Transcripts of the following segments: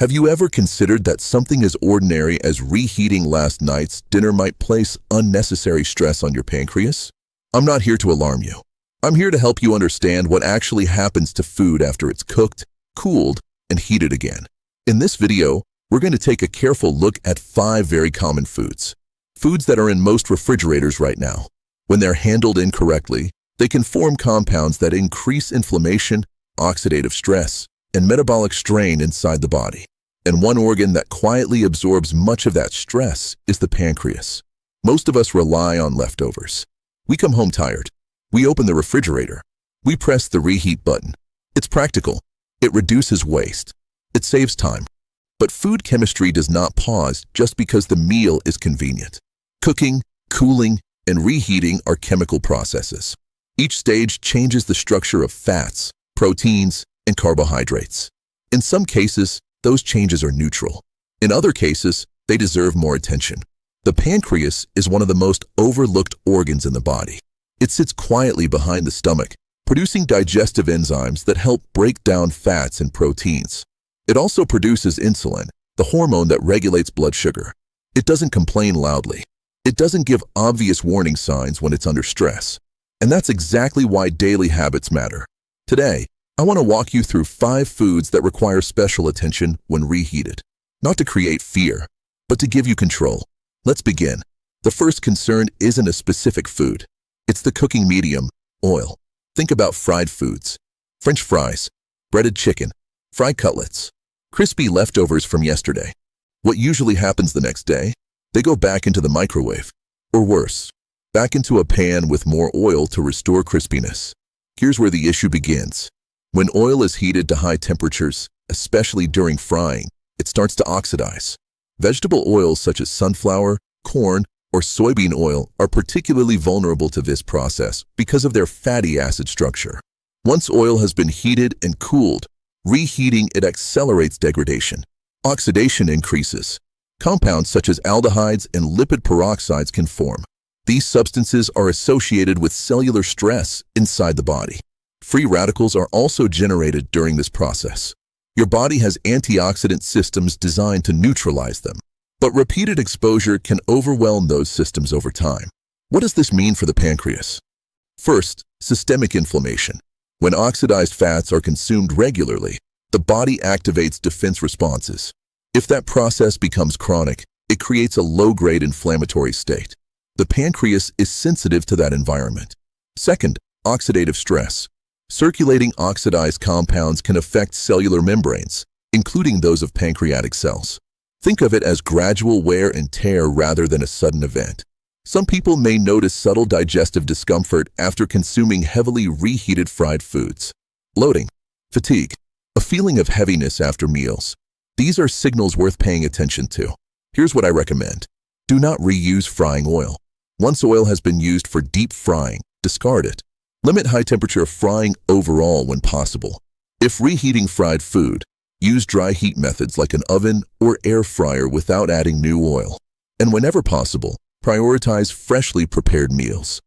Have you ever considered that something as ordinary as reheating last night's dinner might place unnecessary stress on your pancreas? I'm not here to alarm you. I'm here to help you understand what actually happens to food after it's cooked, cooled, and heated again. In this video, we're going to take a careful look at 5 very common foods. Foods that are in most refrigerators right now. When they're handled incorrectly, they can form compounds that increase inflammation, oxidative stress, and metabolic strain inside the body. And one organ that quietly absorbs much of that stress is the pancreas. Most of us rely on leftovers. We come home tired. We open the refrigerator. We press the reheat button. It's practical. It reduces waste. It saves time. But food chemistry does not pause just because the meal is convenient. Cooking, cooling, and reheating are chemical processes. Each stage changes the structure of fats, proteins, and carbohydrates. In some cases, those changes are neutral. In other cases, they deserve more attention. The pancreas is one of the most overlooked organs in the body. It sits quietly behind the stomach, producing digestive enzymes that help break down fats and proteins. It also produces insulin, the hormone that regulates blood sugar. It doesn't complain loudly. It doesn't give obvious warning signs when it's under stress. And that's exactly why daily habits matter. Today, I want to walk you through 5 foods that require special attention when reheated. Not to create fear, but to give you control. Let's begin. The first concern isn't a specific food. It's the cooking medium, oil. Think about fried foods. French fries, breaded chicken, fried cutlets, crispy leftovers from yesterday. What usually happens the next day? They go back into the microwave. Or worse, back into a pan with more oil to restore crispiness. Here's where the issue begins. When oil is heated to high temperatures, especially during frying, it starts to oxidize. Vegetable oils such as sunflower, corn, or soybean oil are particularly vulnerable to this process because of their fatty acid structure. Once oil has been heated and cooled, reheating it accelerates degradation. Oxidation increases. Compounds such as aldehydes and lipid peroxides can form. These substances are associated with cellular stress inside the body. Free radicals are also generated during this process. Your body has antioxidant systems designed to neutralize them, but repeated exposure can overwhelm those systems over time. What does this mean for the pancreas? First, systemic inflammation. When oxidized fats are consumed regularly, the body activates defense responses. If that process becomes chronic, it creates a low-grade inflammatory state. The pancreas is sensitive to that environment. Second, oxidative stress. Circulating oxidized compounds can affect cellular membranes, including those of pancreatic cells. Think of it as gradual wear and tear rather than a sudden event. Some people may notice subtle digestive discomfort after consuming heavily reheated fried foods. Bloating, fatigue, a feeling of heaviness after meals. These are signals worth paying attention to. Here's what I recommend. Do not reuse frying oil. Once oil has been used for deep frying, discard it. Limit high-temperature frying overall when possible. If reheating fried food, use dry heat methods like an oven or air fryer without adding new oil. And whenever possible, prioritize freshly prepared meals.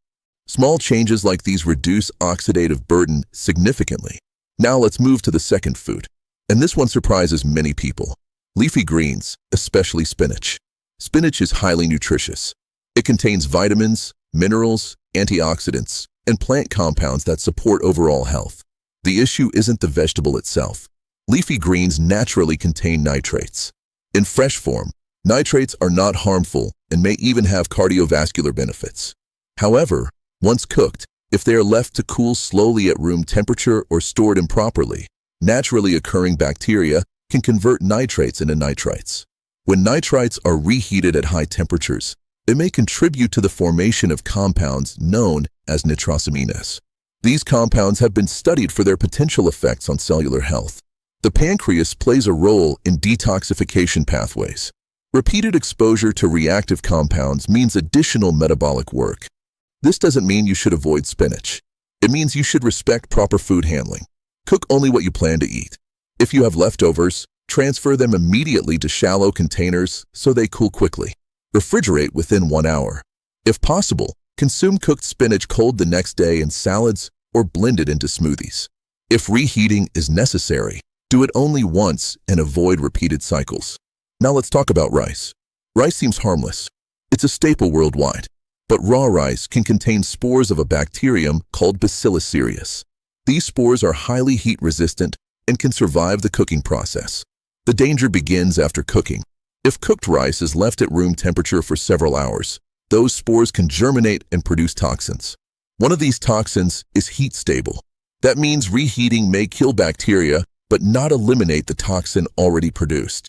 Small changes like these reduce oxidative burden significantly. Now let's move to the second food. And this one surprises many people. Leafy greens, especially spinach. Spinach is highly nutritious. It contains vitamins, minerals, antioxidants, and plant compounds that support overall health. The issue isn't the vegetable itself. Leafy greens naturally contain nitrates. In fresh form, nitrates are not harmful and may even have cardiovascular benefits. However, once cooked, if they are left to cool slowly at room temperature or stored improperly, naturally occurring bacteria can convert nitrates into nitrites. When nitrites are reheated at high temperatures, they may contribute to the formation of compounds known as nitrosamines. These compounds have been studied for their potential effects on cellular health. The pancreas plays a role in detoxification pathways. Repeated exposure to reactive compounds means additional metabolic work. This doesn't mean you should avoid spinach. It means you should respect proper food handling. Cook only what you plan to eat. If you have leftovers, transfer them immediately to shallow containers so they cool quickly. Refrigerate within 1 hour. If possible, consume cooked spinach cold the next day in salads or blend it into smoothies. If reheating is necessary, do Do it only once and avoid repeated cycles. Now let's talk about rice. Rice seems harmless. It's a staple worldwide. But raw rice can contain spores of a bacterium called Bacillus cereus. These spores are highly heat-resistant and can survive the cooking process. The danger begins after cooking. If cooked rice is left at room temperature for several hours, those spores can germinate and produce toxins. One of these toxins is heat-stable. That means reheating may kill bacteria, but not eliminate the toxin already produced.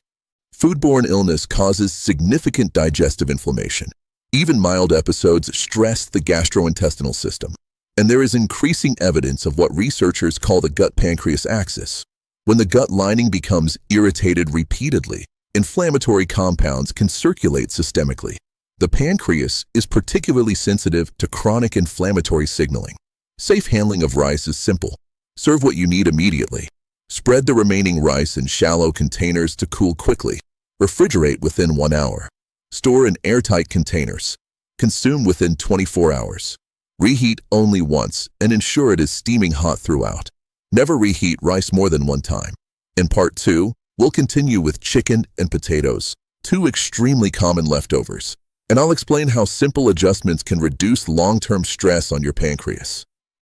Foodborne illness causes significant digestive inflammation. Even mild episodes stress the gastrointestinal system. And there is increasing evidence of what researchers call the gut-pancreas axis. When the gut lining becomes irritated repeatedly, inflammatory compounds can circulate systemically. The pancreas is particularly sensitive to chronic inflammatory signaling. Safe handling of rice is simple. Serve what you need immediately. Spread the remaining rice in shallow containers to cool quickly. Refrigerate within 1 hour. Store in airtight containers. Consume within 24 hours. Reheat only once and ensure it is steaming hot throughout. Never reheat rice more than 1 time. In part 2, we'll continue with chicken and potatoes, 2 extremely common leftovers, and I'll explain how simple adjustments can reduce long-term stress on your pancreas.